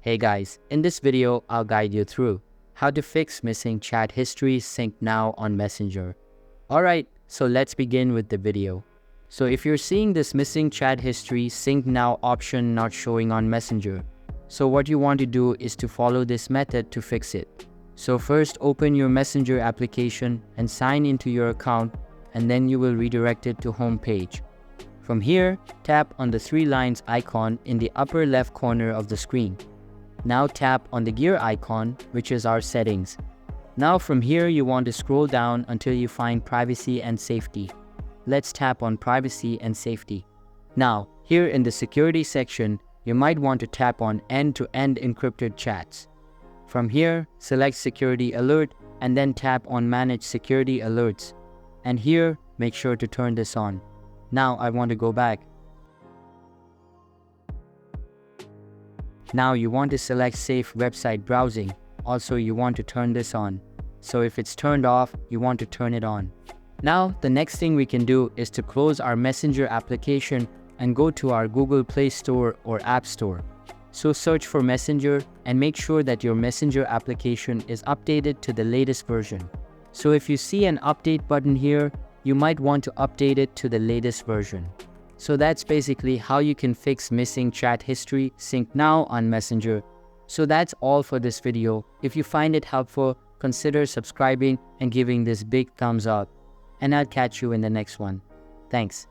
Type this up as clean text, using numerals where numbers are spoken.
Hey guys, in this video, I'll guide you through how to fix missing chat history sync now on Messenger. Alright, so let's begin with the video. So if you're seeing this missing chat history sync now option not showing on Messenger, so what you want to do is to follow this method to fix it. So first open your Messenger application and sign into your account, and then you will redirect it to home page. From here, tap on the 3 lines icon in the upper left corner of the screen. Now tap on the gear icon, which is our settings. Now from here you want to scroll down until you find privacy and safety. Let's tap on privacy and safety. Now, here in the security section, you might want to tap on end-to-end encrypted chats. From here, select security alert and then tap on manage security alerts. And here, make sure to turn this on. Now I want to go back. Now you want to select safe website browsing. Also you want to turn this on. So if it's turned off, you want to turn it on. Now the next thing we can do is to close our Messenger application and go to our Google Play Store or App Store. So search for Messenger and make sure that your Messenger application is updated to the latest version. So if you see an update button here, you might want to update it to the latest version. So that's basically how you can fix missing chat history sync now on Messenger. So that's all for this video. If you find it helpful, consider subscribing and giving this big thumbs up. And I'll catch you in the next one. Thanks.